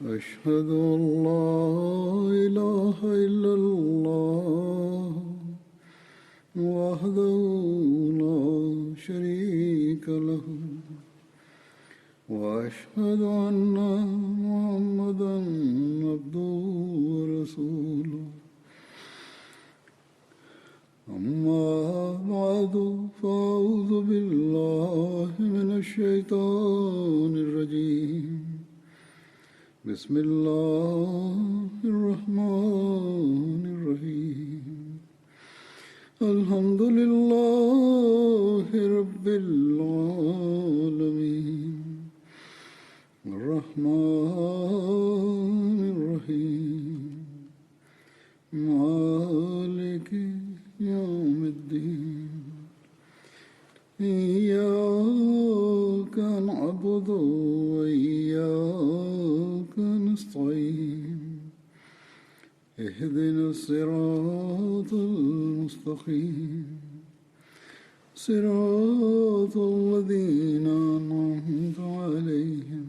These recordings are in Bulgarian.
أشهد أن لا إله إلا الله وحده لا شريك له وأشهد أن محمدا عبده ورسوله أما بعد فأعوذ بالله من الشيطان الرجيم بسم الله الرحمن الرحيم الحمد لله رب العالمين الرحمن الرحيم مالك يوم الدين إياك نعبد وإياك نستعين اهدنا الصراط المستقيم صراط الذين أنعمت عليهم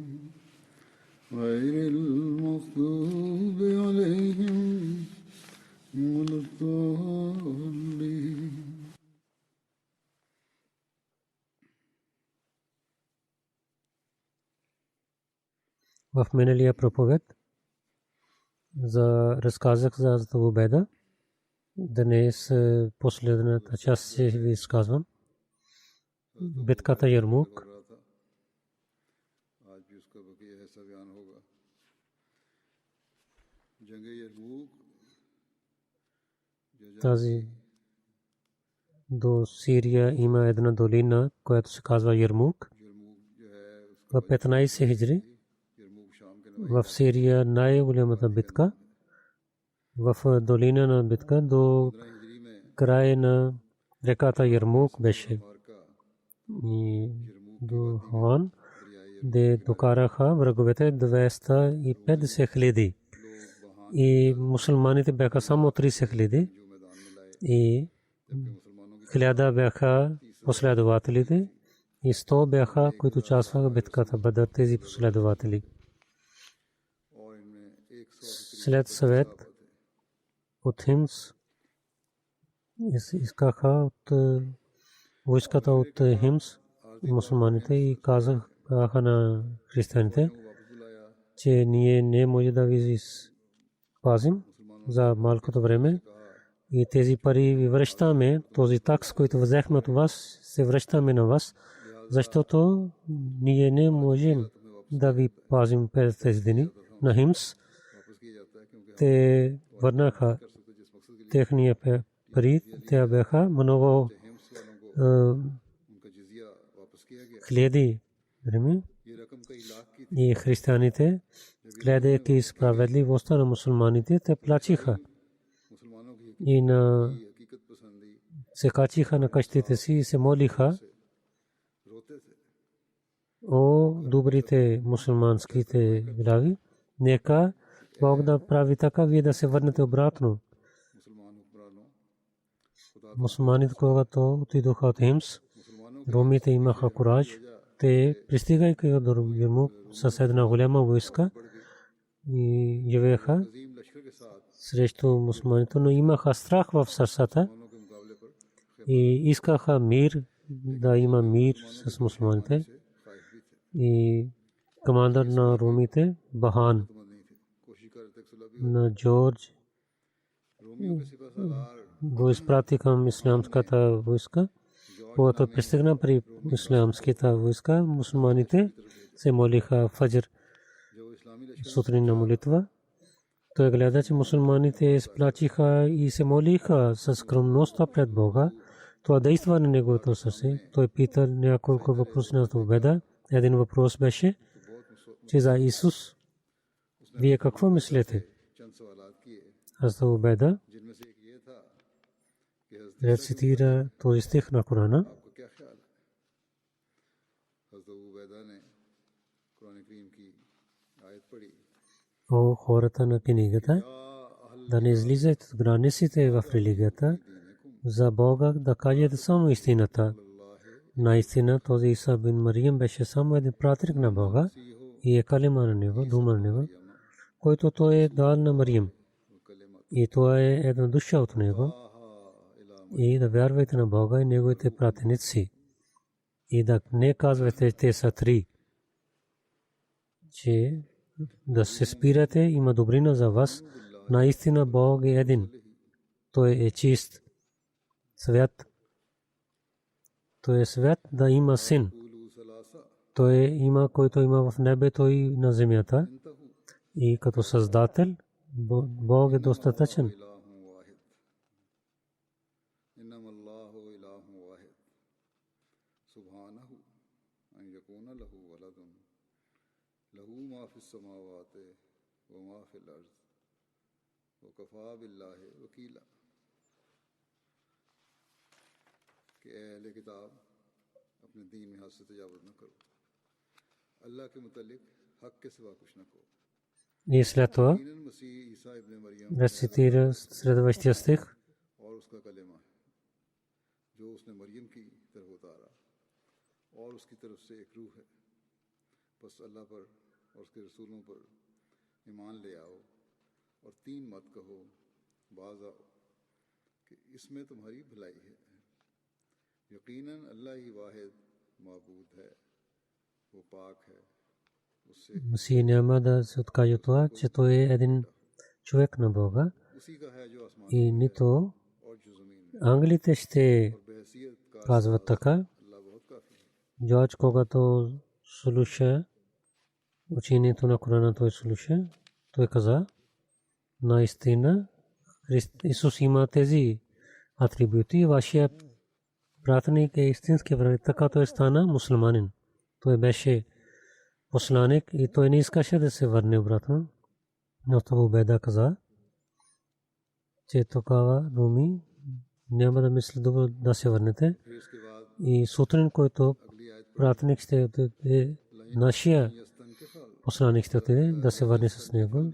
غير المغضوب عليهم ولا الضالين. В миналия проповед за разказах за Абу Убайда. Днес последната част ще ви изказвам. Битката Ярмук. Тази до Сирия има една долина, която се казва Ярмук. В 15 хиджри в Сирия най-голямата битка в долина на битка до края на реката Ярмук беше. И до Хан де докараха враговете 250 хиляди. И мусулманите бяха само 30 хиляди. И 1000 бяха последователите и 100 бяха, които участваха в битката Бадър, тези последователи. След съвет от Химс искаха от войската от Химс мусулманите и казаха на християните, че ние не може да ви пазим за малкото време и тези пари ви връщаме, този такс, който взехме от вас, се връщаме на вас, защото ние не можем да ви пазим през тези дни. На Химс те върнаха техния пари, те бяха много хиляди време и християните, гледайки справедливостта на мусулманите, те плачиха и се качиха на къщите си и се молиха: о добрите мусулманските глави, нека Бог да прави така, вие да се върнете обратно. Мусулманите, когато отидоха от Химс, ромите имаха кураж. Те, пристигайки до Ярмук с една голяма войска, и явеха срещу мусулманите, но имаха страх в сърцата и искаха мир, да има мир с мусулманите. И командър на ромите Бахан на Джордж го изпрати към ислямската войска. Когато пристигна при ислямската войска, мусулманите се молиха фаджр сутрин на молитва. Той гледа, че мусулманите изплачиха и се молиха с скромността пред Бога. Това действа на неговото сърце. Той пита няколко въпроси на Абу Убайда. Един въпрос беше, че за Исус вие какво мислите? Абу Убайда рецитира този стих на Корана. О хората на книгата, да не излизат от границите в религията, за Бога да кажете само истината. Наистина този Иса бин Мариям беше само един пратеник на Бога и е калима на него, дума на него. който той е дал на Мариям. И това е една душа от него. И да вярвайте на Бога и неговите пратеници. И да не казвате, те са три. Че да се спирате, има добрина за вас. Наистина Бог е един. Той е чист. Свят. Той е свят да има син. Той има, който има в небето и на земята. И като създател, Бог е достатъчен. И след това рецитира следващия стих. और उसकी तरफ से एक रूह है बस अल्लाह पर और उसके रसूलों पर ईमान ले आओ और तीन मत कहो बाज आओ कि इसमें तुम्हारी भलाई है यकीनन अल्लाह ही वाहिद माबूद है वो पाक है उससे Мсия няма да се откаже това, че той е един човек на Бога. И нито ангелите ще казват така. Джордж, когато слуша учението на Корана, той слуша, той каза, наистина Исус има тези атрибути. Вашия пратеник е истински враг. Така той стана мусулманин. Той беше посланик и той не искаше да се върне обратно. Но това Убайда каза, че такава думи няма да мисли добро да се върнете. И сутрин, който пратеник ще отиде, нашия посланик ще отиде да се върне с него.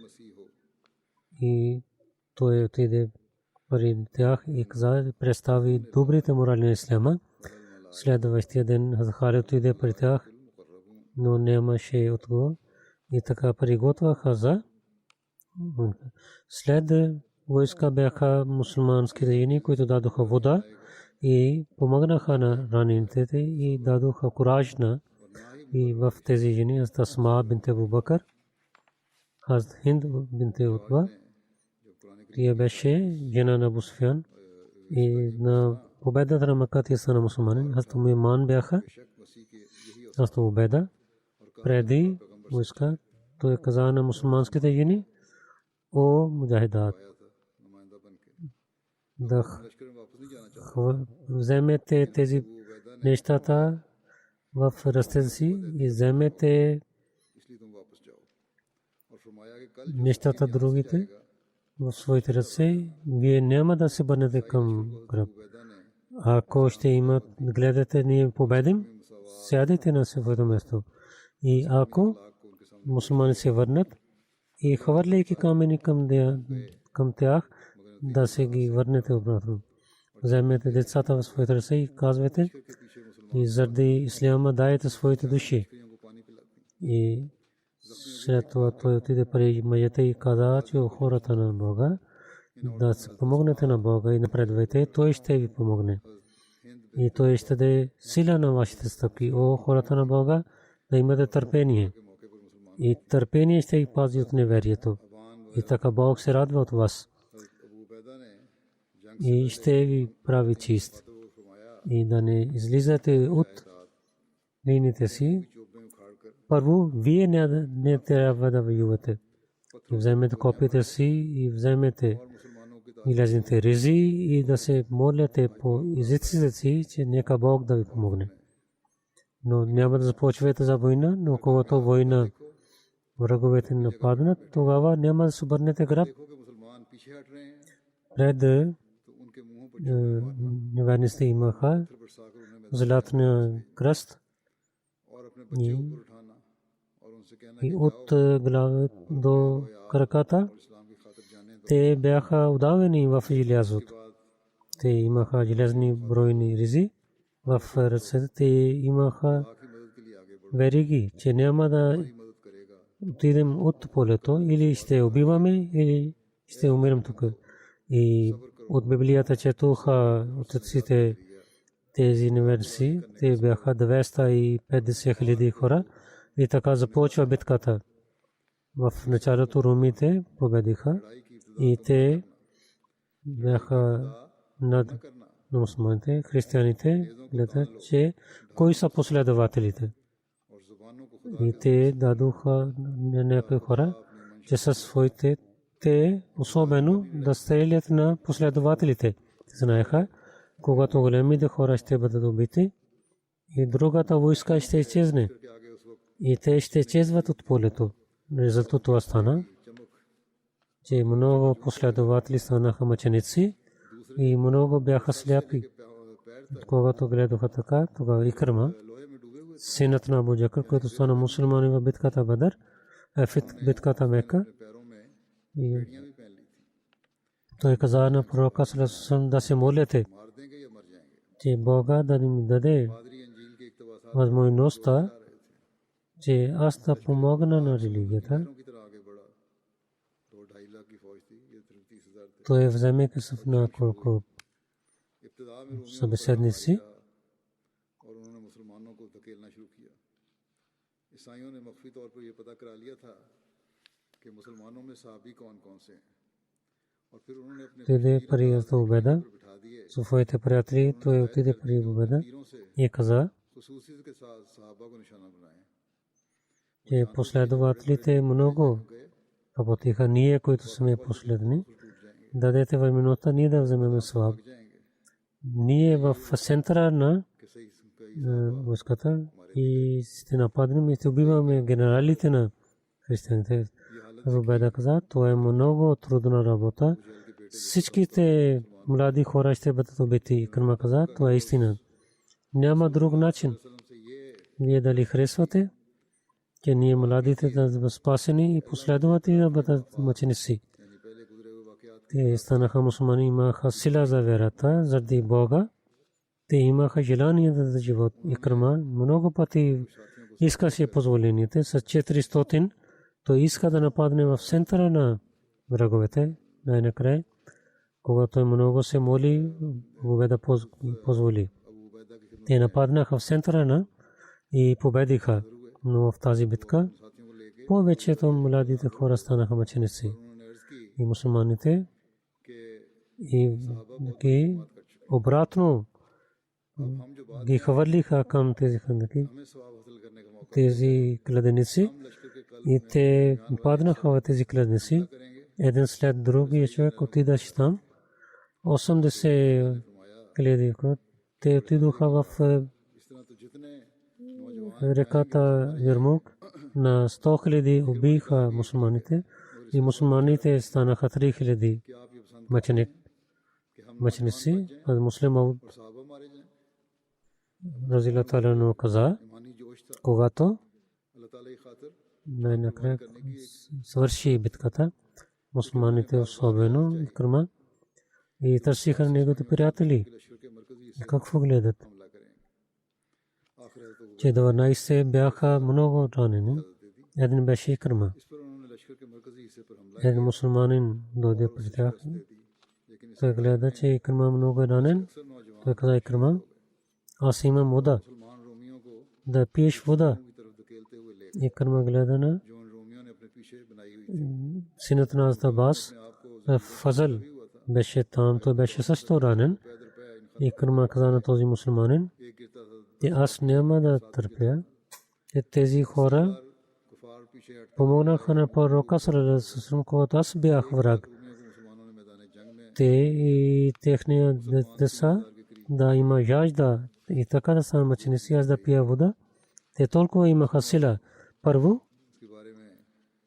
И той отиде при тях и каза, представи добрите морали на исляма. Следващия ден Халид отиде при тях, но нямаше отговор. И така приготвяха за. След войска бяха мусулманските жени, които дадоха вода и помогнаха на ранените и дадоха кураж на. И в тези жени Асма бинт Абу Бакър, Хинд бинт Утба, тя беше жена на Абу Суфян и на победата на Мекка тя стана мусулманин. Хазрат Умейман бяха. Хазрат Убайда преди войска той каза на мусулманските жени, о муджахидат, да вземете тези нещата в ръцете си и вземете нещата другите в своите ръце. Вие няма да се върнете към гръб. Ако ще имат, гледате, ние победим, сядете на своето място. И ако мусулмани се върнат и хвърляйки камъни към тях, да се ги върнете обратно. Вземете децата в своите ръце и казвате, и заради исляма дайте своите души. И след това той отиде при мъжете и каза, че хората на Бога, да се помогнете на Бога и напредвайте, той ще ви помогне. И той ще даде сила на вашите стъпки. О, хората на Бога, да имате търпение. И търпение ще ви пази от неверието. И така Бог се радва от вас. И ще ви прави чист. И да не излизате от линиите си. Първо, вие не трябва да воювате. И вземете копите си и вземете излезните ризи и да се моляте по езиците си, че нека Бог да ви помогне. Но няма да започвате за война, но когато война враговете нападнат, тогава няма да се обърнете гръб пред неверниците имаха златния кръст и от глава до краката те бяха удавени в желязото. Те имаха железни бройни ризи в ръцете, те имаха вериги, че няма да отидем от полето, или ще убиваме, или ще умирам тук. И от Библията четоха отците тези неверници, те бяха 250 хиляди хора и така започва битката. В началото румите победиха и те бяха над мусулманите. Християните гледат, че кои са последователите. И те дадоха на някои хора, че със своите те особено да стрелят на последователите. Знаеха, когато големите хора ще бъдат убити и другата войска ще изчезне. И те ще изчезват от полето. Резултат това стана, че много последователи станаха мъченици и много бяха сляпи. Когато гледаха така, тогава Икрима, синът на Абу Джахъл, който стана мусулманин в битката Бадър, в битката Мека, и той каза на пророка саллаллаху алейхи ва саллям да се молите, че Бога да ни даде възможността, че аз да помогна на религията. Той вземе късъв на колко събеседници. Отиде при Убеда, със своите приятели, той отиде при Убеда и каза, че последователите много работиха. Ние, които сме последни, дадете възможността ние да вземем сваб. Ние в центъра на войската и ще нападнем и ще убиваме генералите на християните. Убеда каза, това е много трудна работа. Всичките млади хора ще бъдат убити. Икрима каза, това е истина. Няма друг начин. Вие дали харесвате, че ние младите да бъдат спасени и последователи да бъдат мъченици. Те станаха мусулмани, имаха сила за верата, заради Бога. Те имаха желание да дадат живот. Икрима много пъти искаше позволението с 400. Той иска да нападне в центъра на враговете. Най-накрая, когато много се моли, Убеда позволи. Те нападнаха в центъра на и победиха. Но в тази битка повечето младите хора станаха мъченици. И мусулманите и обратно ги хвърлиха към тези хандаки, тези кладеници, и те паднаха в тези кладеници. Един след другия човек отидаше там. 80 хиляди хора. Те отидоха в реката Ярмук. На 100 хиляди убиха мусулманите и мусулманите станаха 3 хиляди мъченици. Муслим Ауд разилlahu ta'ala каза, когато най-накрая свърши битката, мусулманите особено Икрима и търсиха неговите приятели. Какво гледат? Че 12 бяха много ранени. Един беше Икрима. Един мусулманин дойде при тях. Той гледа, че Икрима много е ранен. Той каза, Икрима, аз имам вода. Да пиеш вода. Икрима гледа на синът на Абас, Фазъл беше там. Той беше също ранен. Икрима каза на този мусулманин, че аз няма да търпя, че тези хора помогнаха на пророка саллаллаху алейхи ва саллям, когато аз бях враг. Те и техния деца да има жажда и така да станат мъченици, аз да пия вода. Те толкова имаха сила. Първо,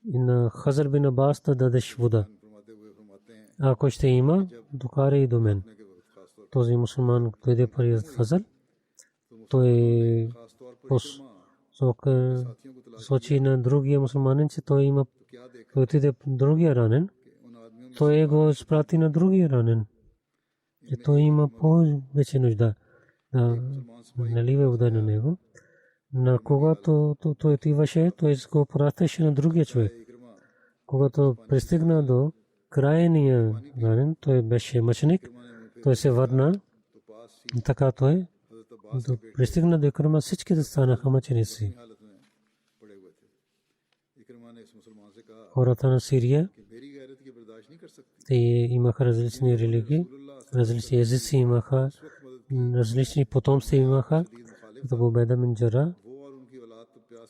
на Хазар бин Абас да дадеш вода. Ако ще има, докара и до мен. Този мусулман дойде при Фазъл. Той сочи на другия мусулманин, че той има, той отиде другия ранен. Той го изпрати на другия ранен. Че той има повече нужда да налива вода на него. на когато той отиваше, той го пращаше на другия човек. Когато пристигна до крайния ранен, той беше мъченик, той се върна, така той пристигна до Икрима, всичките станаха мъченици. Хората на Сирия, те имаха различни религии, различни езици имаха, различни потомства имаха. Абу Убайда бин Джарах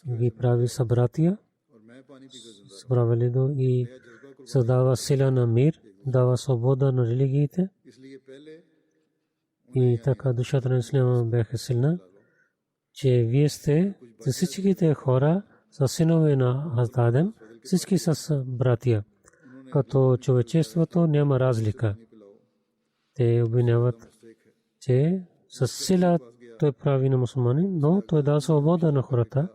ги прави събратия, събравали до и създава сила на мир, дава свобода на религиите. И така душата на исляма бяха силна, че вие сте всичките хора са синове на Хазрат Адем, всички са братия. Като човечеството няма разлика. Те обвиняват, че със сила той прави на мусулмани, но той дава свобода на хората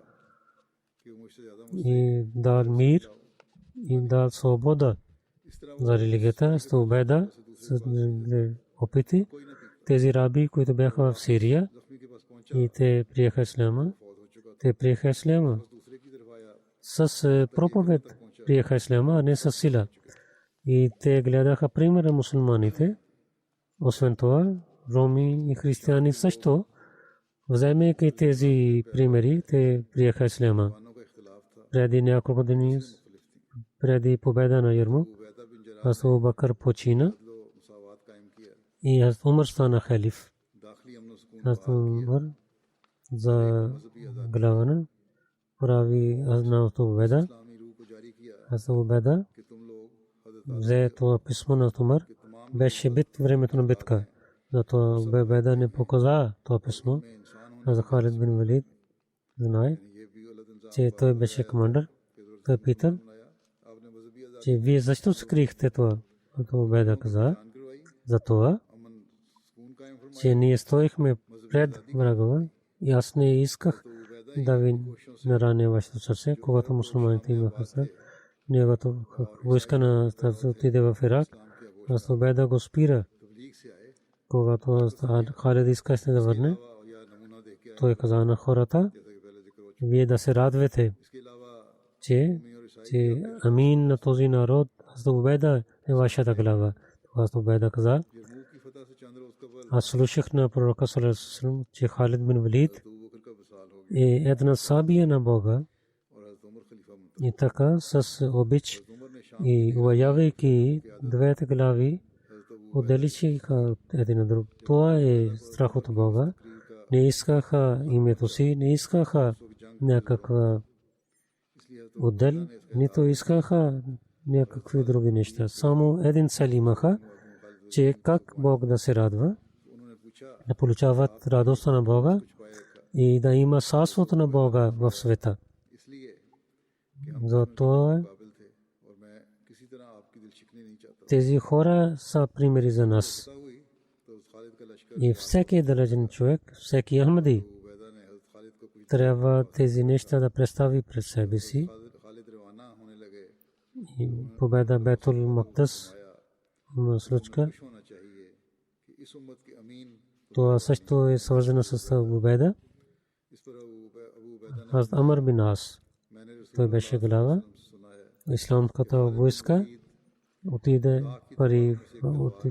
и дава мир и дава свобода за религията. С Убайда опити тези раби, които бяха в Сирия, и те приеха исляма. Те приеха исляма с проповед, приеха исляма, а не с сила. И те гледаха пример на мусулманите. Освен това, роми и християни също, вземайки тези примери, те приеха исляма. Преди няколко дни, преди победа на Ярмук, Хазрат Абу Бакър почина и Хазрат Умар стана халиф. Хазрат Умар за главана прави на Убайда. Хазрат Убайда взе това писмо на Умар. Беше бит времето на битка. Затова Убайда не показа това писмо. Хазрат Халид бин Валид знае, че той беше командър. Той пита, че вие защо скрихте това? Убайда каза, затова, че ние стоихме пред врагова и аз не исках да ви нараня вашето сърце, когато мусулманите имаха страх. Неговото войска на отиде в Ирак, аз Убайда го спира. Когато Халид искаше да върне, той каза на хората, вие да се радвате, че амин на този народ, аз Убайда е вашата глава. Аз Убайда каза, аз слушах на пророка саллаллаху алейхи ва саллям, че Халид бин Валид е една сабия на Бога. И така с обич и уважавайки двете глави, отделиха един на друг. Това е страх от Бога. Не искаха името си, не искаха някаква отдел, нито искаха някакви други неща. Само един цел имаха, че как Бог да се радва, да получават радостта на Бога и да има царството на Бога в света. Затова тези хора са примери за нас. И всеки далечен човек, всеки Ахмади, трябва тези неща да представи пред себе си. И победа Бейтул Мақдис случка. Това също е свързано с Убайда. Хазрат Амр бин Ас, той беше глава. Исламската войска отиде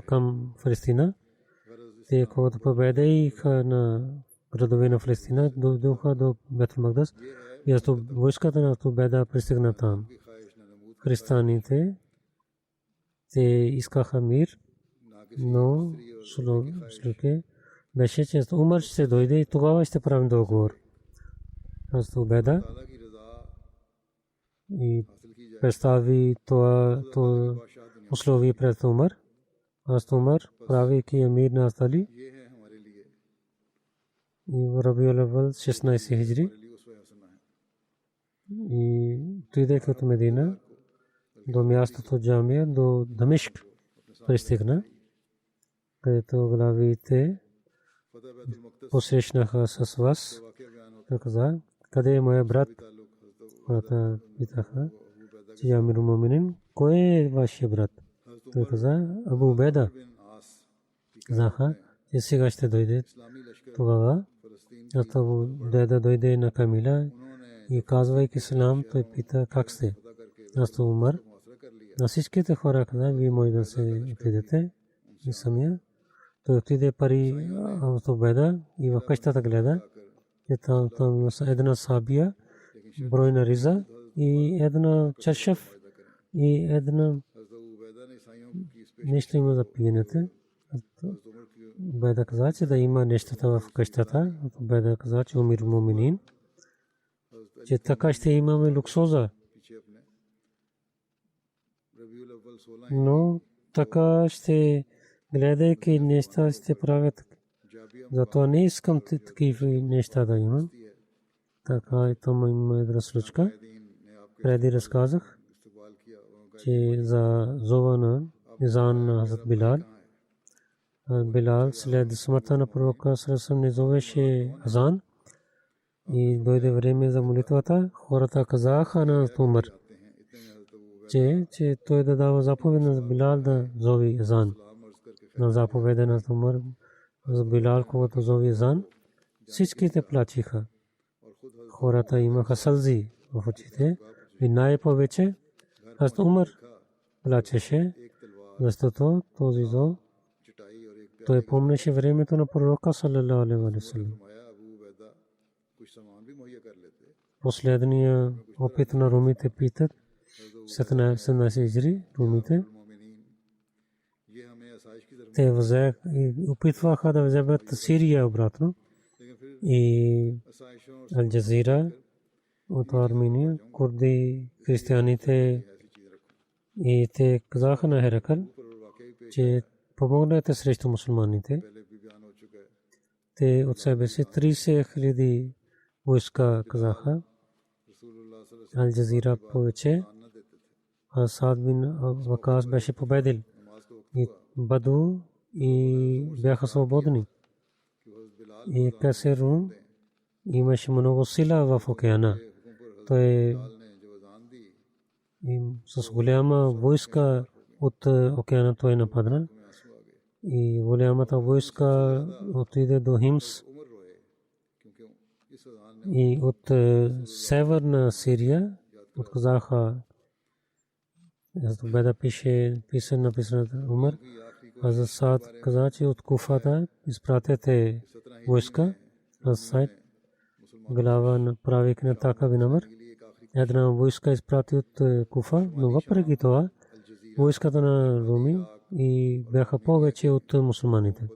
към Палестина. Те когато победиха на градове на Палестина, дойдоха до Бейтул Мақдис. И войската на Убайда пристигна там. Християните те искаха мир, но слуке беше, че Умар ще дойде и тогава ще правим договор. Хазрат Убайда и представи това условие пред Умар. Хазрат Умар правейки емир на Али и в Рабиул Аввал 16 хиджри и дойде от Медина до мястото джамия, до Дамишк пристигна, където главите посрещнаха с вас. Той каза, къде е моя брат? Хората питаха, че Амирул Муъминин, кой е вашия брат? Той каза, Абу Убайда. Казаха, че сега ще дойде. Тогава Атабу деда дойде на Камила и казвайки салам, той пита как сте. Аз Умар на всичките хора каза, вие може да се отидете и самия. Той отиде пари от Убеда и в къщата гледа, че там една сабия, бройна риза и една чашев и една нещо има за пиенето. Убеда каза, че да има нещата в къщата. Убеда каза, че умир муминин, че така ще имаме луксоза. Но така ще гледайки неща ще правят. Затова не искам такива неща да имам. Така и там има една случка. Преди разказах, че за зова на изан на Хазрат Билал. Билал след смъртта на пророка Сърсъм не зовеше азан и дойде време за молитвата. Хората казаха на Умар, че той да дава заповед на Билал да зови азан. На заповеда на Умар за Билал, когато зови азан, всичките плачиха. Хората имаха сълзи в очите и най-повече Хазрат Умар плачеше, защото този зов той помнеше времето на пророка саллалаху алейхи ва саллям. Последния опит на румите питат 17 хиджри румите. Те опитваха да вземат Сирия обратно и Алджазира от Армения, курди, християните и те казаха на Херакъл, че помогнете срещу мусулманите. Те от себе си 30,000 войска казаха. Алджазира повече. Асад бин Вакас беше победил и Баду и бяха свободни. И Кесерун имаше много сила в океана. Той с голяма войска от океана той нападна. И голямата войска отиде до Химс и от северна Сирия отказаха. Беда пише написано Умар. Хазрат Саад каза, че от Куфата изпратете войска. Сайд глава на правик на Така бин Амр. Една войска изпрати от Куфа, но въпреки това войската на Руми и бяха повече от мусулманите.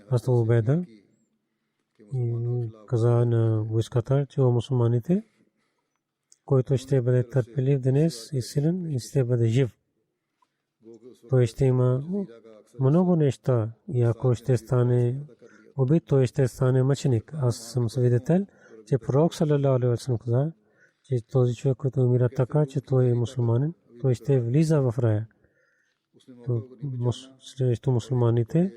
Аз Убеда каза на войската, че мусулманите, който ще бъде търпелив днес и силен и ще бъде жив. Той ще има много неща и ако ще стане убит, той ще стане мъченик. Аз съм свидетел, че пророк саллалаху алейхи ва саллям каза, че този човек, който умира така, че той е мусулманин, той ще влиза в рая. Срещу мусулманите,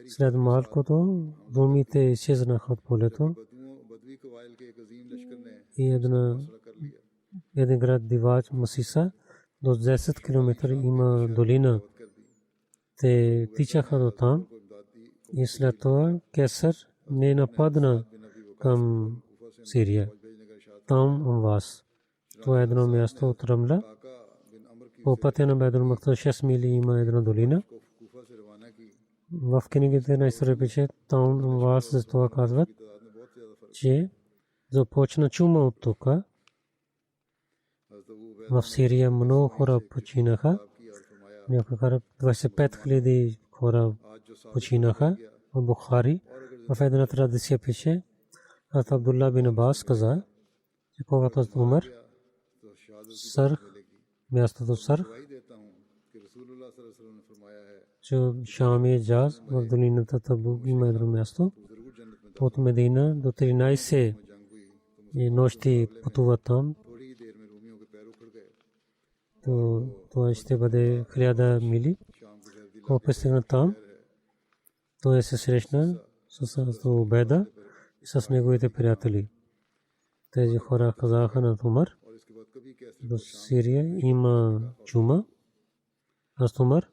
след малкото, румите изчезнаха от полето и един град Дивач, Масиса, до 10 км има долина. Те тичаха до там и след това Кесър не нападна към Сирия. Там Амвас. Това е едно място от Рамла. По пътя на Бейтул Мақдис 6 мили има една долина. В книгите на история пише там Амвас, за това казват, че започна чума от тук. В Сирия много хора починаха. Някакъв 25,000 хора починаха в Бухари. В една традиция пише, Хазрат Абдулла бин Аббас каза, че когато Умар Сърх, мястото Сърх, че Шам е Джаз, в долината Табук има едно място. От Медина до 13 нощи пътуват там. Това ще бъде 1000 мили. Когато пристигна там, той се срещна с Убеда и с неговите приятели. Тези хора казаха на Умар, до Сирия има чума. Аз Умар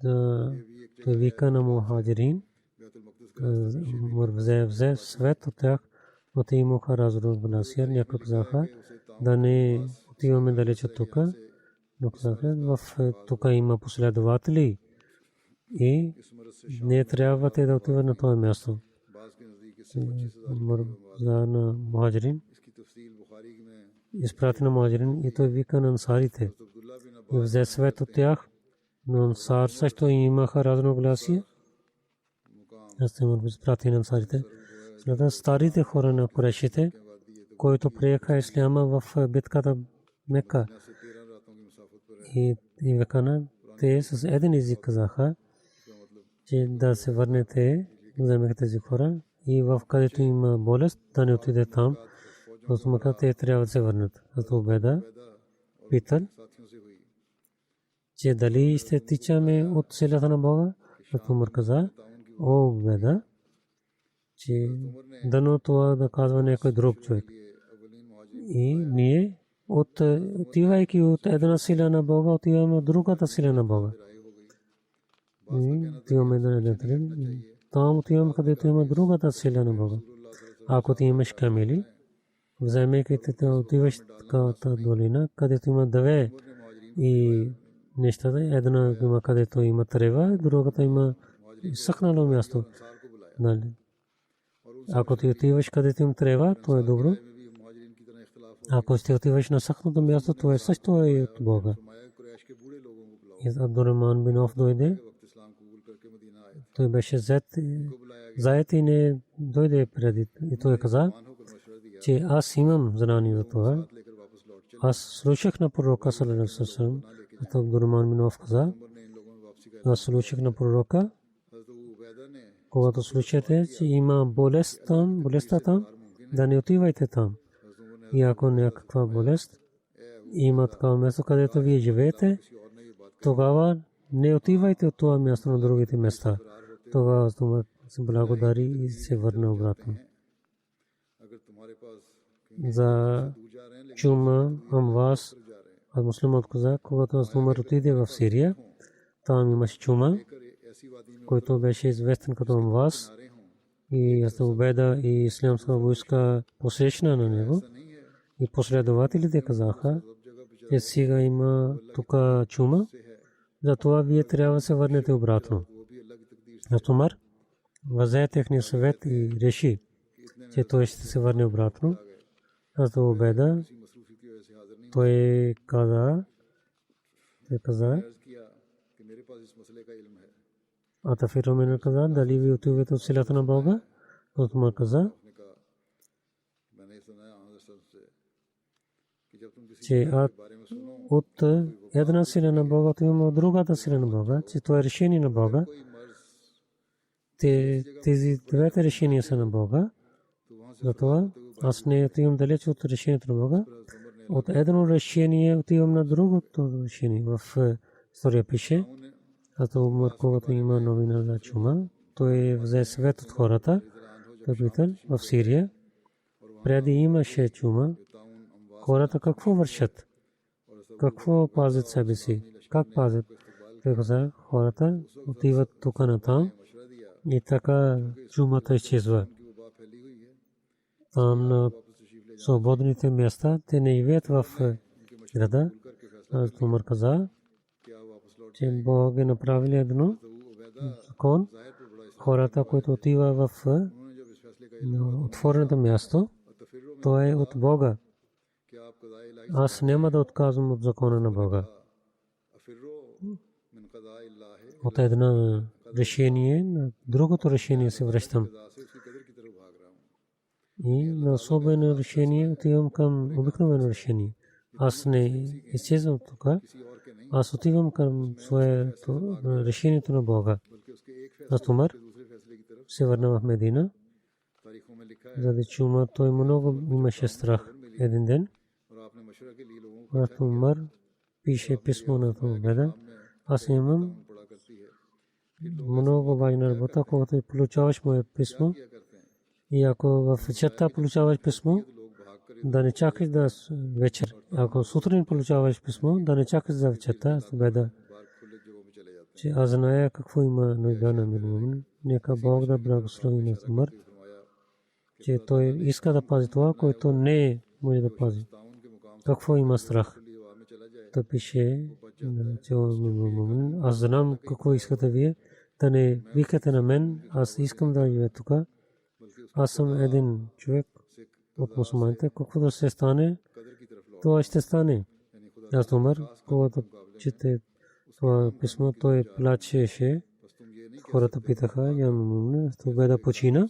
да той вика на мухаджирин, взе свет от тях, но те имаха разногласия. Някои казаха да не отиваме далеч от тук, но казаха тук има последователи и не трябва те да отиват на това място. На мухаджирин изпрати на мухаджирин и той вика на ансарите и взе свет от тях, но ансар също имаха разногласия. Аз му изпрати на ансарите. Старите хора на Курешите, които приеха исляма в битката Мека и векана, те с един език казаха, че да се върнете, вземете тези хора и в където има болест, да не отиде там, защото те трябва да се върнат. Зато Убеда питал, че дали ще тичаме от силата на Бога, зато Умар каза, о Убеда, че дано това да казва някой друг човек. И ние, отивайки от една сила на Бога, отиваме от другата сила на Бога. И отиваме да не там отиваме, където има другата сила на Бога. Ако ти имаш камели, вземайки те отиваш такава долина, където има две и нещата, една има където има трева, другата има съхнало място. Ако ти отиваш където има трева, то е добро. Ако ще отиваш на съхнато място, то е също и от Бога. И Абдурахман бин Ауф дойде. Той беше заед и не дойде преди. И той каза, че аз имам знание за това. Аз слушах на пророка саллаллаху алейхи ва саллям. Абдурахман бин Ауф каза, аз слушах на пророка, когато слушате, че има болестта там, да не отивайте там. И ако някаква болест има такава място, където вие живеете, тогава не отивайте от това място на другите места. Тогава се благодари и се върна обратно. За чума, амвас, а муслимът каза, когато Умар отиде в Сирия, там имаше чума, който беше известен като амвас, и Убеда и ислямска войска посрещна на него. И последователите казаха, че сега има тук чума, затова вие трябва да се върнете обратно. Умар взе техния съвет и реши, че той ще се върне обратно. Зато Убеда той каза, а Тафир Умар каза, дали ви отивате от силата на Бога? Умар каза, че от една сила на Бога отиваме от другата сила на Бога, че това е решение на Бога. Тези двете решения са на Бога. Затова аз не отивам далеч от решението на Бога. От едно решение отивам на другото решение. В история пише, зато Умар, когато има новина за чума, той взе свет от хората, капитал в Сирия. Преди имаше чума. Хората какво вършат? Какво пазят себе си? Как пазят? Той каза, хората отиват тук на там и така чумата изчезва. Там на свободните места те не живеят в града. Умар каза, че Бог е направил едно закон. Хората, които отиват в отвореното място, то е от Бога. Аз няма да отказвам от закона на Бога. От едно решение на другото решение се връщам. И на особено решение отивам към обикновено решение. Аз не изчезвам тук. Аз отивам към своето решението на Бога. Умар се върна в Медина. Заради чума той много имаше страх. Един ден Умар пише писмо на Убеда. Аз имам много важна работа, когато получаваш мое писмо. И ако в вечерта получаваш писмо, да не чакаш да вечер. Ако сутрин получаваш писмо, да не чакаш за вечерта. Убеда че аз зная какво има нужда на Амир-ул-Муминин. Нека Бог да благослови на Умар, че той иска да пази това, което не може да пази. Какво има страх? Да пише, че Амир-ул-Муминин, аз знам какво искате вие, да не викате на мен, аз искам да живея тук. Аз съм един човек от мусулманите, каквото се стане, това ще стане. Аз Умар, когато чете това писмо, той плачеше. Хората питаха, я Мумин, това да почина.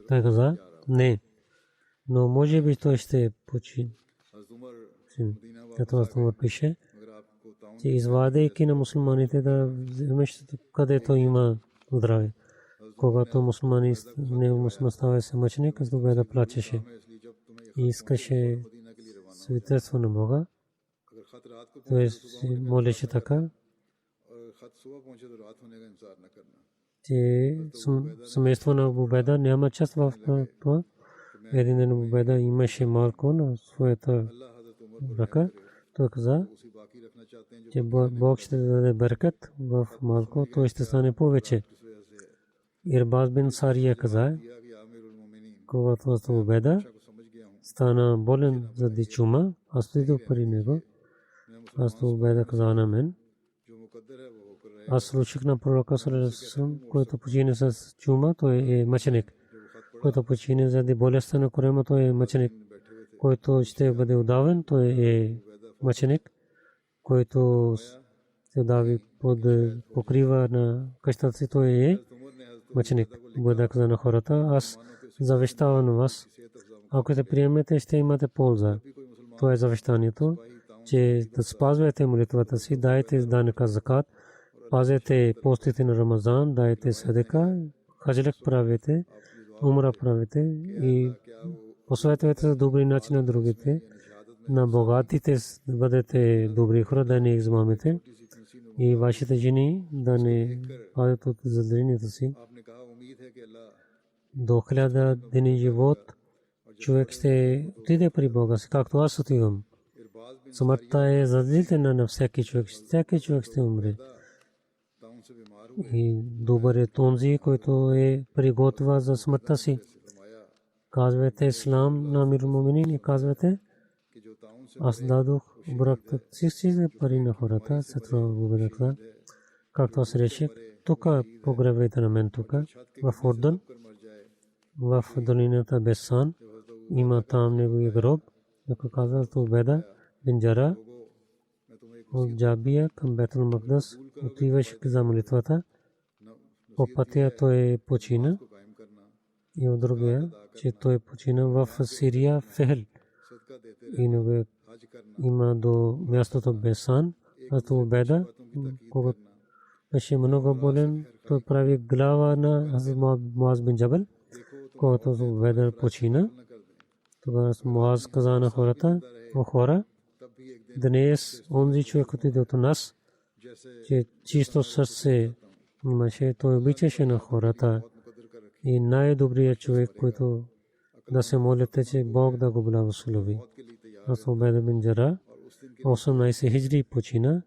Той каза, не. Но може би той ще почине. Ето Умар пише, че извадейки на мусулманите да вземеш където има здраве. Когато мусулмани не мусулман става се мъченик, аз това да плачеше. И искаше свидетелство на Бога. Той молеше така, че семейство на Абу Убайда няма част в това. Един ден Абу Убайда имаше малко на своята ръка. Той каза, че Бог ще даде беркат в малко, той ще стане повече. Ирбаз бин Сария каза, когато Абу Убайда стана болен заради чума, аз отидох при него. Аз Абу Убайда каза на мен, аз слушах на пророка саллаллаху алейхи ва саллям, който почине с чума, той е мъченик. Който почине заради болестта на корема, той е мъченик. Който ще бъде удавен, той е мъченик. Който се удави под покрива на къщата си, той е мъченик. Бъда каза на хората, аз завещавам на вас. Ако те приемете, ще имате полза. Това е завещанието, че да спазвате молитвата си, дайте данъка закат, пазете постите на Рамазан, дайте садека, хаджлек правите, умра правите и посъветвайте за добри начини на другите, на богатите да бъдете добри хора, да не измамите и вашите жени да не падат от задълженията си. До 1000 дни живот човек ще отиде при Бога си, както аз отивам. Смъртта е задължителна на всеки човек. Всеки човек ще умре. И добър е този, който е приготвя за смъртта си. Казвате ислам на Амир-ул-Муминин и казвате, аз дадох бракта всички пари на хората, сестра Абу Убайда, както аз реших, тук погребайте на мен тук, в Ордан, в долината Бесан, има там неговия гроб, ако казва Абу Убайда бин Джара, от Джабия към Бейтул Мақдис, отиваше за молитвата. По пътя той почина и от другия, че той почина в Сирия, Фехл. И има до мястото Бесан, Абу Убайда, когато беше много болен, той прави глава на Муаз бин Джабал, когато Абу Убайда почина. Тогава Муаз каза на хората, о хора, днес онзи човек отиде от нас, че чисто сърце имаше, той обичаше на хората и най-добрият човек, който да се молите, че Бог да го благослови. Аз Убайда бин Джара 18 хиджри почина.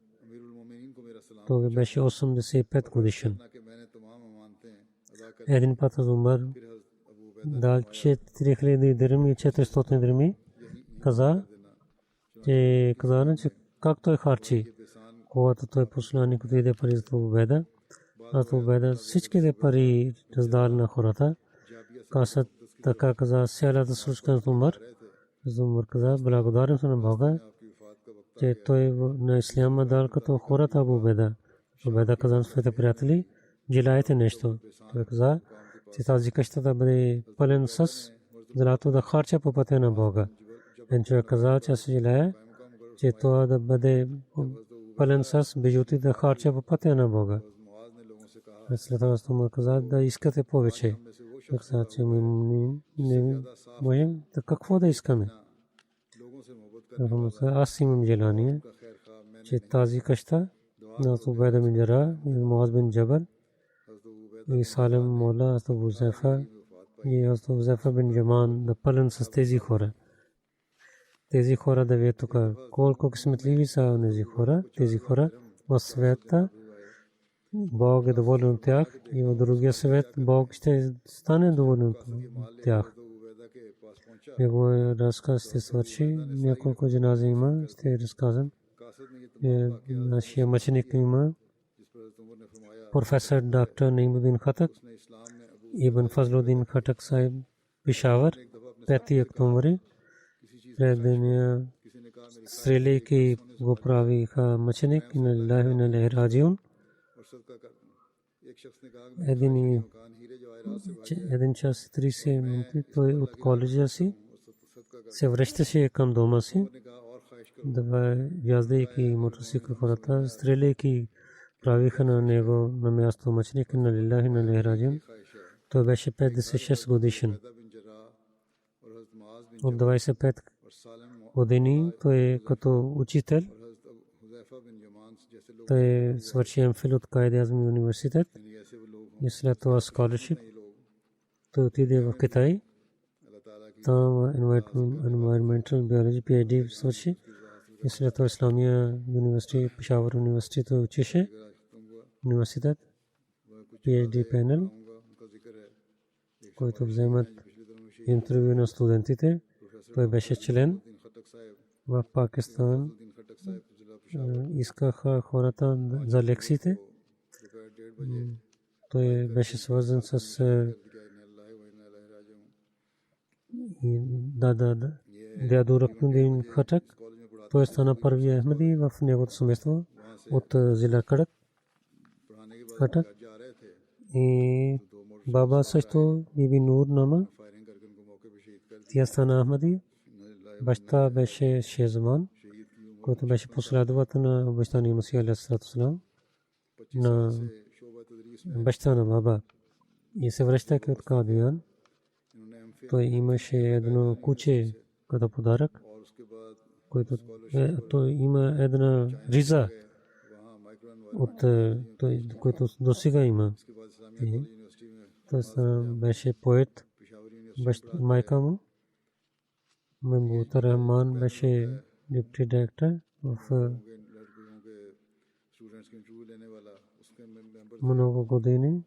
Той беше 85 годишен. Един път Умар дал 4000 дирхами и 400 дирхами. Каза, че как той харчи. Когато той посланик отиде пари за Абу Убайда, Абу Убайда всичките пари раздал на хората. Каза така, каза цялата служка на Умар. Умар каза, благодарен съм на Бога, че той на исляма дал като хората Абу Убайда. Абу Убайда каза на своите приятели, желаете нещо. Той каза, че тази къща да бъде пълен с злато да харча по пътя на Бога. Един човек каза, че се желая, че това да бъде пълен с бижути да харча по пътя на Бога. След това Умар каза, да искате повече. Каза, че не можем, да какво да искаме. Аз имам желание, че тази къща на Абу Убайда бин Джара и Муаз бин Джабал и Салим Мола, Абу Хузайфа и Абу Хузайфа бин Яман да пълен с тези хора. Тези хора да видят тук колко късметливи са тези хора в света, Бог е доволен от тях и в другия свет Бог ще стане доволен от тях. Неговия разказ ще свърши. Няколко джанази има, ще разказвам. Нашия мъченик има професор доктор Наимудин Хатък, Ибн Фазлудин Хатък Сайб, Пешавър, 5 октомври. Предния стреляйки го правиха мъченик и на Аллаху на Лехраджиун. Един час и 30 минути той от коледжа си се връщаше към дома си, яздейки мотоцикъл хората, стреляйки правиха на него на място мъченик на Аллаху на Лехраджиун. Той беше 56 годишен. От 25 години той като учител. Той свърши МФИЛ от Каид Азми университет и след това scholarship. Той отиде в Китай. Там environmental biology PhD свърши и след това Исламия университет, Пешавър университет той учеше университет PhD панел, който вземат интервю на студентите. Той беше член в Пакистан. Искаха хората за лекциите. Той беше свързан с дядо Ракнудин Хатък. Той стана първият Ахмади в неговото семейство от Зила Кадак Хатък. И баба също Биби Нур Нама. Тя стана Ахмади. Баща беше Шезман, който беше последовател на обещания Масия алейхи салам, на баща на баба. И се връщайки от Кадиян, той имаше едно куче като подарък, който той има една риза, от който досега има. Той беше поет. Майка му Мембута Рахман беше депути директор в много години.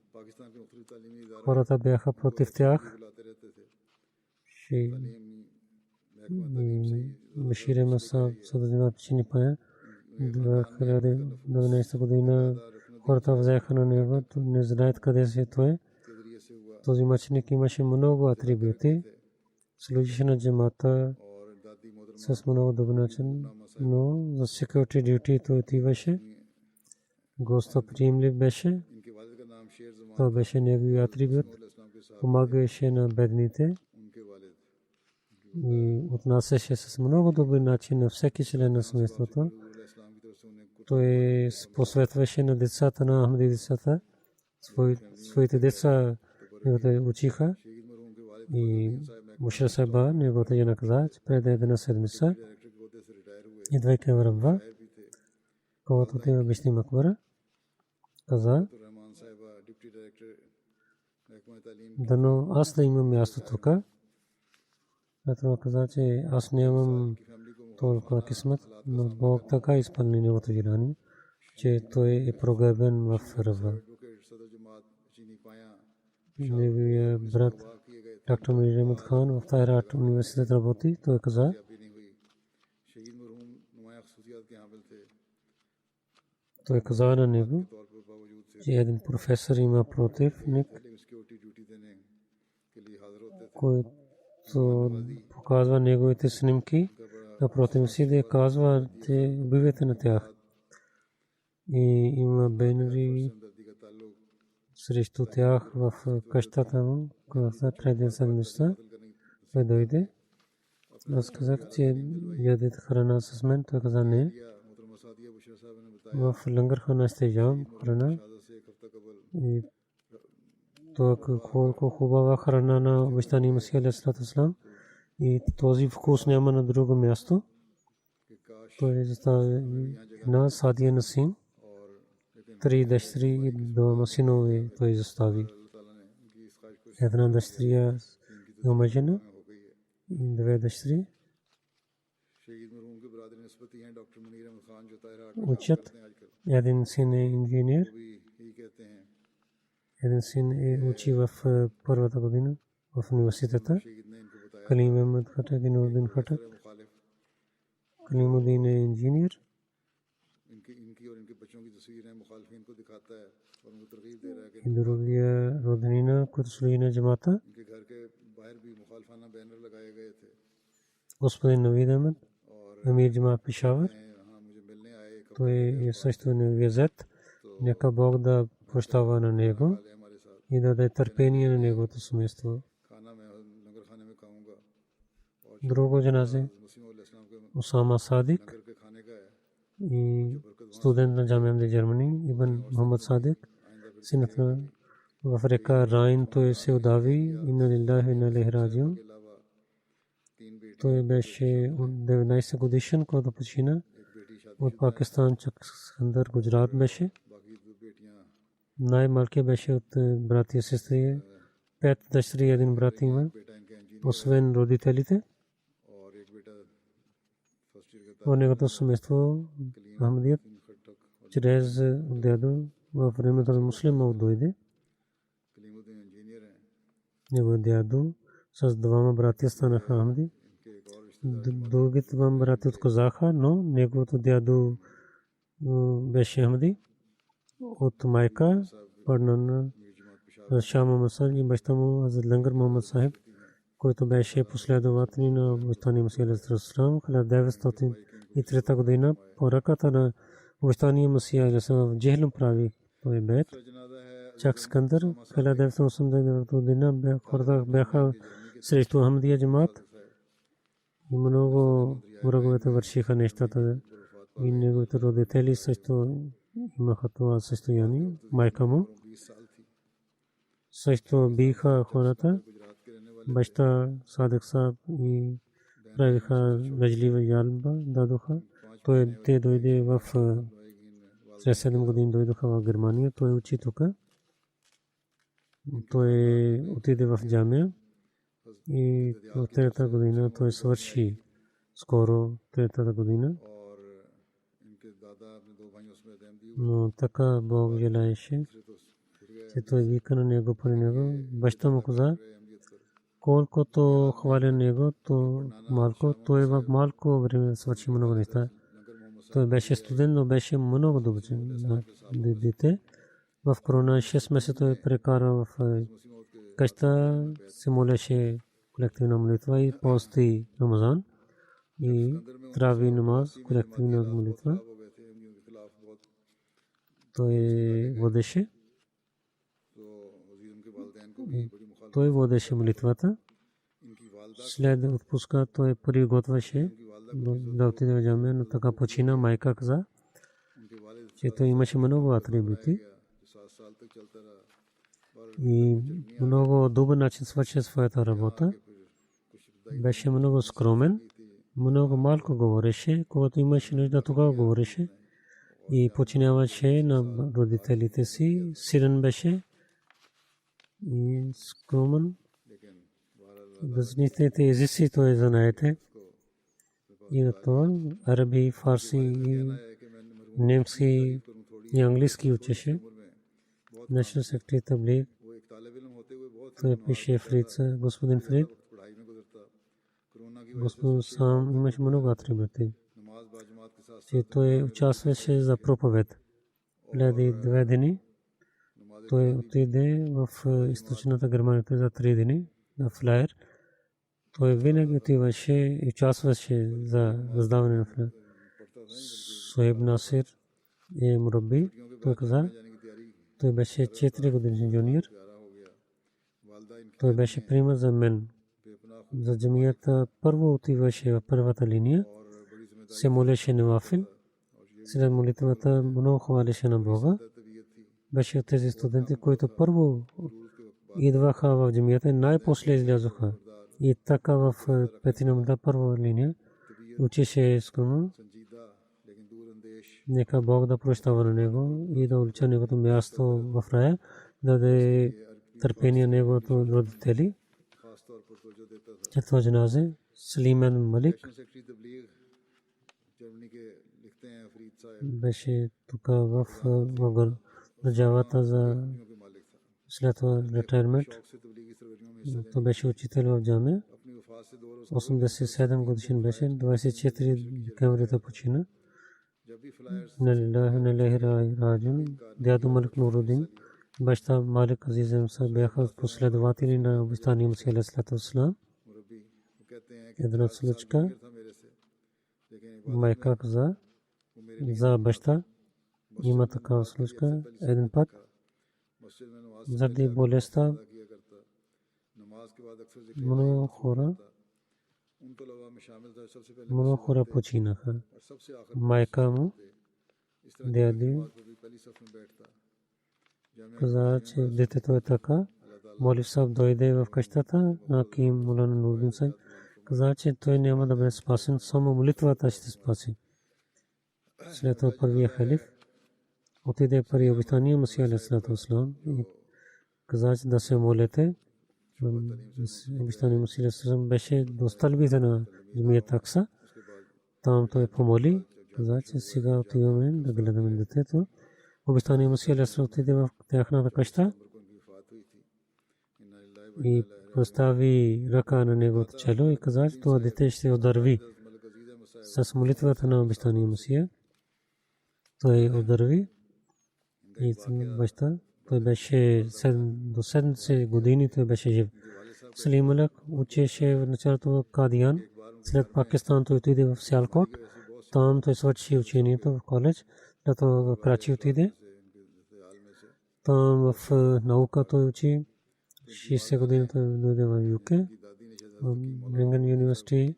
Хората бяха против тях. Башир Масаб съдържава причини пая. 2012 година хората взеха на него, не знаят къде се той. Този мъченик имаше много атрибути. Служише на джамата с много добър начин, но за security duty той отиваше. Гостоприемлив беше. Това беше неговия атрибут. Помагаше на бедните и отнасяше с много добър начин на всеки член на семейството. Той посветваше на децата на Ахмади децата. Своите деца учиха и Мушра Саба неговата жена каза, че пред една седмица идвайки в Рабва, когато отива Бишни Макбара, каза, дано аз да имам място тук. Това каза, че аз нямам толкова късмет, но Бог така изпълни неговото желание, че той е прогребен в Рабва. Неговия брат доктор Мир Ахмед Хан в Тайрат университет работи. Той каза, на него, че един професор има противник, който показва неговите снимки на противници, да казва, че убивайте на тях. И има бенери срещу тях в къщата му, когато преди седмица той дойде. Аз казах, че ядете храна с мен. Той каза не. В лангархана ще ям храна. И това колко хубава храна на обещания Масия алейхи салам. И този вкус няма на друго място. Той застави на Садия Насим. 3 дъщери и 2 синове той застави. Една дъщеря е омъжена и 2 дъщери. शहीद मरहूम के बरादर निस्बती हैं डॉक्टर मुनीर अहमद खान जो ताहिरा учат. करते हैं आजकल, Един син е инженер, वो भी यही कहते हैं един син е учи в първата година в университета. शहीद ने इनको बताया Калим Ахмед Хатак и Нурдин Хатак. मुखालिफ Калимудин е инженер. इनकी और इनके बच्चों की तस्वीरें मुखालफिन को दिखाता है और उनको तरगीब दे रहा है कि И другия роднина, който служи на джамата, इनके घर के बाहर भी मुखालफाना बैनर लगाए गए थे господин Навид Ахмед, Амир Джамат Пешавър. हाँ मुझे मिलने आए एक Той е също неговият. Нека Бог да прощава на него हमारे साथ и да даде търпение на неговото семейство. खाना मैं लंगर खाने में खाऊंगा और Друго джаназе, मुस्लिम अलैहिस्सलाम के Усама Садик लंगर के खाने का है и студент на Джамия де Германия, Ибн Мухаммад Садик. Синът в река Райн той се удави. Инна лиллахи ва инна илайхи раджиун. के अलावा 3 बेटी Той беше от 19 годишен, когато почина. एक बेटी शादी От Пакистан, Чакскандър, Гуджрат беше. बाकी 2 बेटियां Най-малкият беше от брати и сестри. 5 дъщери и 1 брат има. बेटा इनके इंजीनियर Освен родителите, और एक बेटा फर्स्ट ईयर का в неговото семейство Ахмадият खट्टक और чрез дядо във времето на муслима дойде. कलीमुद्दीन इंजीनियर हैं Неговият дядо с двама братя станаха Ахмади. इनके एक और रिश्तेदार Другите двама братя отказаха, но неговото дядо беше Ахмади. От майка падна на मीर जमात पेशावर Шах Мухаммад Сахиб и баща му Хазрат Лангар Мухаммад Сахиб, който беше последовател на обещания Масих алейхи салам. 1903 година по ръката на обещания Масих алейхи салам в Джехлем прави той бед. जनाजा है Чак Скандър 1989 година хората бяха срещу Ахмадия джамат и много враговете вършиха нещата и неговите родители също имаха това състояние. Майка му 20 साल थी също биха хората. गुजरात के रहने वाले Баща Садък Саб и правиха лъжлива жалба, дадоха. Те дойде в след 7 години дойдоха в Германия. Той учи тук. Той отиде в джамия и в трета година той свърши скоро третата година. और इनके दादा अपने 2 भाइयों समेत अहमदी Но така Бог желаеше, से तो छूट गए че той вика на него при него. Баща му каза, अहमियत कर колкото хваля него, то малко. Той в малко време свърши много неща. लंगर मोहम्मद Той беше студент, но беше много добър на дете. В корона 6 месеца той прекара в къща, се молеше колективна молитва и пости Рамазан и трави намаз, колективна молитва. हो गए थे अहमियों के खिलाफ बहुत Той водеше. तो वजीर उनके वालिदैन को भी बड़ी मुखालफत Той водеше молитвата. इनकी वालदा След отпуска той приготвяше да отиде в джамия, но така почина. Майка каза, उनके वालिद че той имаше много атрибути जो 7 साल तक चलता रहा и много добър начин свърши своята работа. Беше много скромен, много малко говореше. Когато имаше нужда, тогава говореше и подчиняваше на родителите си. Силен беше и скромен. लेकिन बहरहाल Различните езици той знаете. И това араби, фарси, немски и английски учеше. National Secretary Tabligh. वो एक तालिब इल्म होते हुए बहुत Той пише Фрид, господин Фрид. पढ़ाई में गुजरता कोरोना की Господин сам имаше много атрибути. नमाज बाजमात के साथ Че той участваше за проповед. Преди 2 дни той отиде в източната Германия за 3 дни на флайер. Той винаги отиваше и участваше за раздаване на флайер. Суеб Насир е мурабби. Той каза, जाने की तैयारी той беше 4 годишен жуниор. प्यारा हो गया वालदा इनकी Той беше пример за мен. बेपनाह За джамията първо отиваше в първата линия. और बड़ी जिम्मेदारी Се молеше на Вафил. След молитвата много хвалеше на Бога. तबीयत थी Беше от тези студенти, които първо идваха в джамията и най-после излязоха. И така в петинамата първа линия учеше скромно. संजीदा लेकिन दूर अंदेश Нека Бог да прощава на него и да улича неговото място в рая, да даде търпение на неговото родители. खास तौर पर तवज्जो देता था Четвърто джаназе Салимен Малик. सेक्रेटरी तबलीग जर्मनी के लिखते हैं फरीद साहब беше тук в държавата за के मालिक था след ретайрмент. शौक से तबलीगी सरगर्मियों में हिस्सा Той беше учител в джамия. अपनी वफात से 2 रोज 87 годишен беше. 24 декември почина. जब भी फ्लायर्स Налилахи раджун. Дядо Малик Нурудин, баща Малик Азиз Амса бяха последователи на обещания Мусия алейхи салам. मुरब्बी वो कहते हैं कि Една случка था मेरे से लेकिन майка каза за баща. Има такава случка. Един път मस्जिद में नमाज заради болестта अदा किया करता नमाज के बाद अक्सर जिक्र много хора उन तलबा में शामिल था सबसे पहले много хора починаха. और सबसे आखिर Майка му इस तरह дяди नमाज में भी पहली सफ में बैठता जामिया каза, че детето е така. Молив Саб дойде в къщата на Ким Мулана Нурдин Сай. Каза, че той няма да бъде спасен, само молитвата ще спаси. След това първия халиф отиде при обитания Масия алейхи салам и каза, че да се молете. Обитания Масия алейхи салам беше до стълбите на джамията Акса. Там той помоли, каза, че сега отиваме да гледаме детето. Обитания Масия алейхи салам отиде в тяхната къща и постави ръка на неговото чело и каза, че това дете ще удърви с молитвата на обещания Масия. Той удърви и баща, той беше до 70 години, той беше жив. Салим Малик учеше в началото в Кадиян, след Пакистан той отиде в Сиалкот, там той свърши учението в коледж, след в Крачи отиде, там в наука той учи. 60 години той дойде в ЮК, в Брингън университет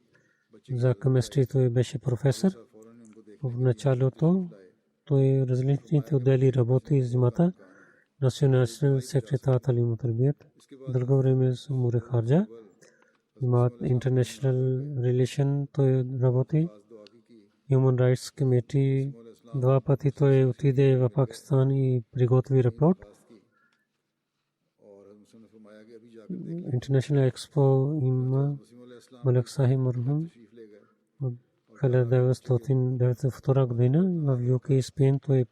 за кемистрия той беше професор. В началото той различните отдели работи из джамата, национален секретар Талим Тарбият, дълго време с Умур Харджа, джамат International Relation той работи, Human Rights Committee, 2 пъти той отиде в Пакистан и приготви репорт. International Expo има Малик Сахиб Мархум от 1902 година в ЮК и Спейн той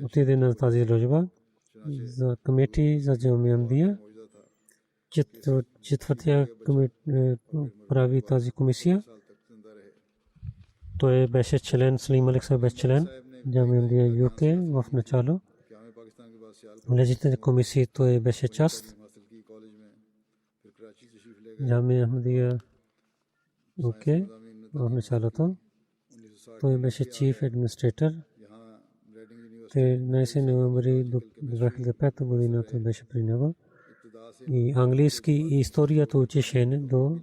отиде на тази изложба за комитет за Джамия Ахмадия. Четвъртия прави тази комисия. Той беше член, Салим Малик Сахиб беше член Джамия Ахмадия ЮК в начало. Лежите комисии той беше част. Джамия Ахмадия ЮК в началото. Той беше чиф администратор. 13 ноември 2005 година той беше при него. И английски и историята учеше до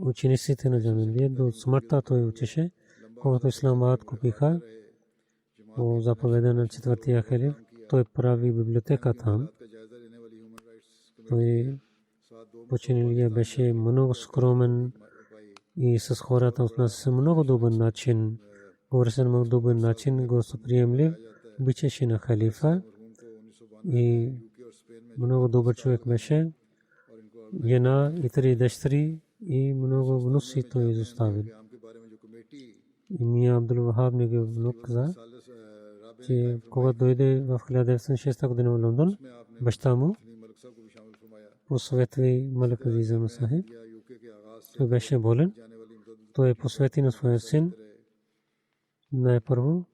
учениците на Джамия Ахмадия. До смъртта той учеше. Когато Исламабад купиха по заповеда на четвъртия халиф, той прави библиотека там. Той починалия беше много скромен и с хората отнася се много добър начин. Говори се много добър начин, гостоприемлив, обичаше на халифа и много добър човек беше. Жена и 3 дъщери и много внуци той изоставил. И Мия Абдул Вахаб неговия внук каза, че когато дойде в 1906 година в Лондон, баща му посвети Малик Азиз Ахмад Сахиб. Той беше болен. Той посвети на своя син най-първо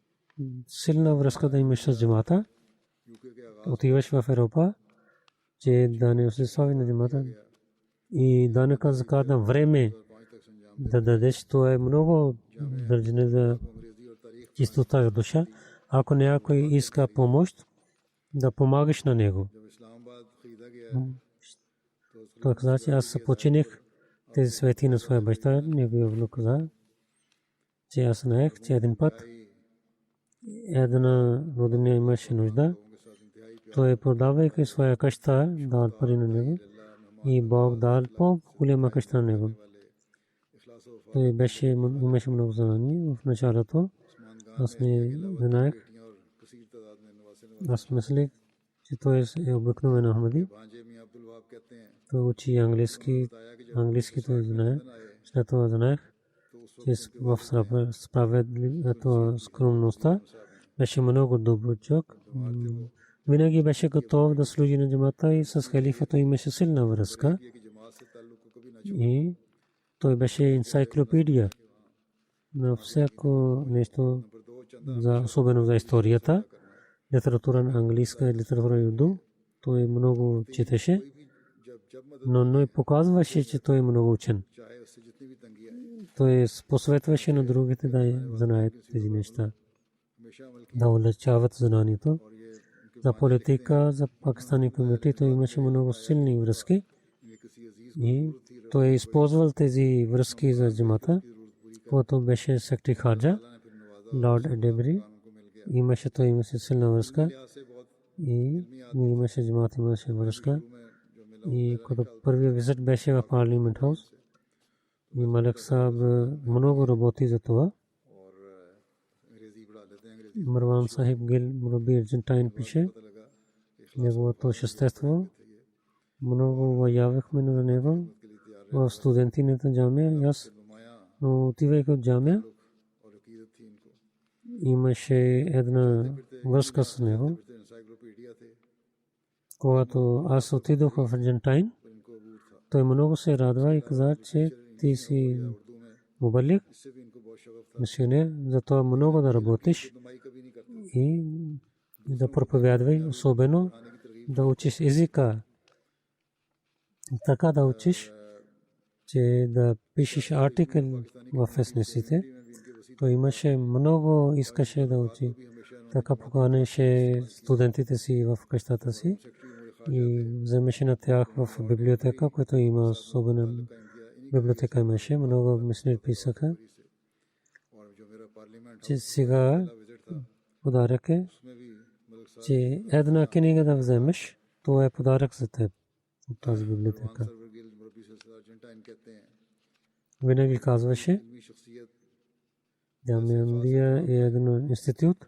силна връзка да имаш с джамата. Отиваш в Европа, че да не осъществява на джамата и данъка закат на време да дадеш. Това е много държане за чистота душа. Ако някой иска помощ, да помагаш на него. Той каза, че аз починих тези свети на своя баща. Неговия внук каза, че аз знаех, че един път една родина имаше нужда. Той продавайки своя къща, дал пари на него и Бог дал по-голяма къща на него. Той имаше много знания в началото. Аз не знаех. Аз мислех, че той е обикновен Ахмади. Той учи английски той знае. След това знаех, че в справедливото скромността беше много добър човек. Винаги беше готов да служи на джамата и с халифата имаше силна връзка. И той беше енциклопедия на всяко нещо, особено за историята, литература на английска, литература и урду. Той много четеше, но не показваше, че той е много учен. Той посветваше на другите да знаят тези неща, да улучшават знанието. За политика, за пакистани комитет той имаше много силни връзки и той използвал тези връзки за джамата, когато беше секретар Хаджа, Лорд Дебри, имаше силна връзка и имаше джамат, имаше връзка. И като първият визит беше в парламент хаус и Малик Саб много работи за това. Марван Сахиб Гил Мураби Аржентайн пише неговото същество. Много явихме на него в студентината джамия. Аз отивайки от джамия имаше една връзка с него. Когато аз отидох в Аржентайн, той много се радва и каза, че ти си мубалик, мисионер, затова много да работиш и да проповядвай, особено да учиш езика. Така да учиш, че да пишеш артикъл в вестниците. Той имаше много, искаше да учи. Така поканеше студентите си в къщата си и вземеше на тях в библиотека, която има особена библиотека имаше. Много мислене писаха, че сега подарък е, че една книга да вземеш, това е подарък за теб от тази библиотека. Винаги казваше, Джамия Ахмадия е един институт,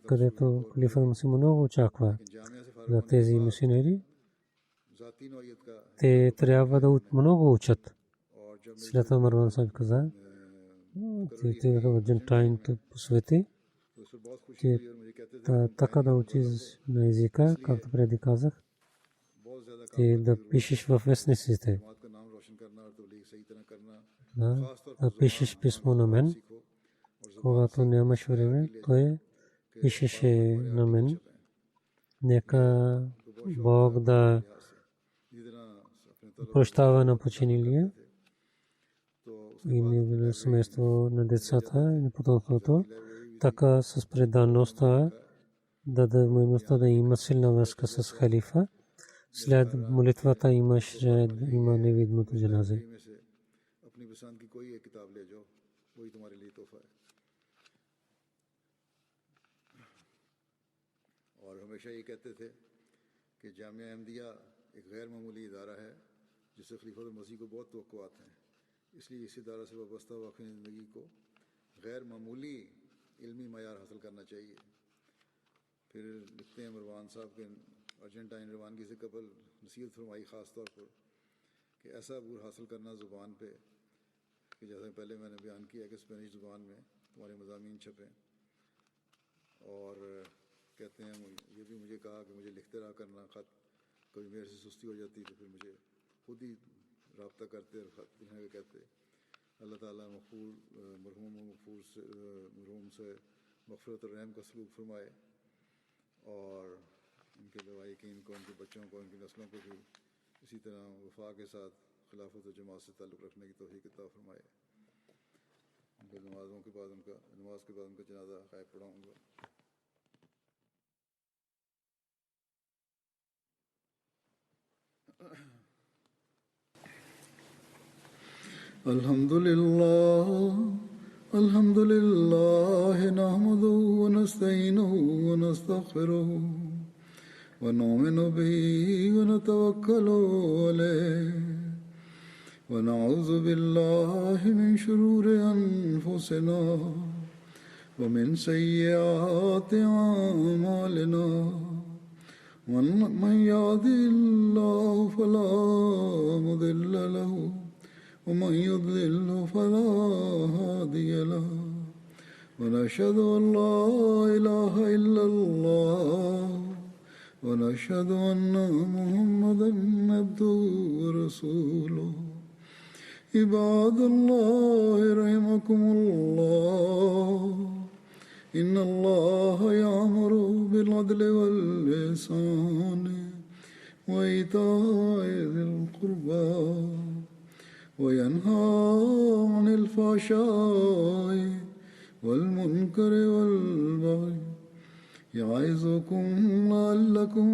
където халифът Мусим много очаква за тези мисионери. Те трябва да много учат. След това Марван Сахиб каза, те в Аржентайн посвети, че така да учиш на езика, както преди казах, те да пишеш в вестниците. Да пишеш писмо на мен. Когато нямаш време, той пишеше на мен. Нека Бог да прощава на починалия и неговото семейство на децата и на потомството. Така с преданността да има силна връзка с халифа. След молитвата има невидимото джаназе. और हमेशा ये कहते थे कि जामिया अहमदिया एक गैर मामूली इदारा है जिससे खलीफत मसीह को बहुत तवक्कुआत हैं, इसलिए इस इदारा से वाबस्ता वाक़ई ज़िंदगी को गैर मामूली इल्मी मयार हासिल करना चाहिए। फिर लिखते हैं मरवान साहब के अर्जेंटाइन रवानगी से कबल नसीहत फरमाई ख़ास तौर पर कि ऐसा अबूर हासिल करना ज़ुबान पे कि जैसे पहले मैंने बयान किया कि स्पेनिश ज़ुबान में तुम्हारे मज़ामीन छपें। और कहते हैं ये भी मुझे कहा कि मुझे लिखते रहा करना ख़त, कभी मेरे से सुस्ती हो जाती तो फिर मुझे खुद ही रब्ता करते और ख़त लिखने का कहते। अल्लाह ताला मरहूम से मग़फ़िरत और रहम का सलूक फरमाए और इनके लवाहिकीन को, इनके बच्चों को, इनकी नस्लों को भी इसी तरह वफ़ा के साथ खिलाफत और जमात से ताल्लुक़ रखने की तौफ़ीक़ अता फरमाए। नमाज के बाद उनका जनाजा ग़ायब पढ़ाऊँगा। अल्हम्दुलिल्लाह नहमदुहु व नस्तईनुहु व नस्तग़फिरुहु व नुमिनु बिही व नतवक्कलु अलैहि व नऊज़ु बिल्लाहि मिन शुरूरि अनफुसिना व मिन सय्यिआति अअमालिना मन यहदिहिल्लाहु फला मुदिल्ल लहु ومن يضلل فلا هادي له ونشهد أن لا إله إلا الله ونشهد أن محمدا عبده ورسوله عباد الله رحمكم الله إن الله يأمر بالعدل والإحسان وإيتاء ذي القربى وينهى عن الفحشاء والمنكر والبغي يعظكم لعلكم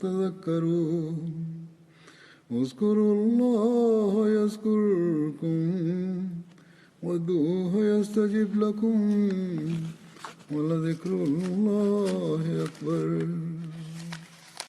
تذكرون اذكروا الله يذكركم وادعوه يستجب لكم ولذكر الله أكبر.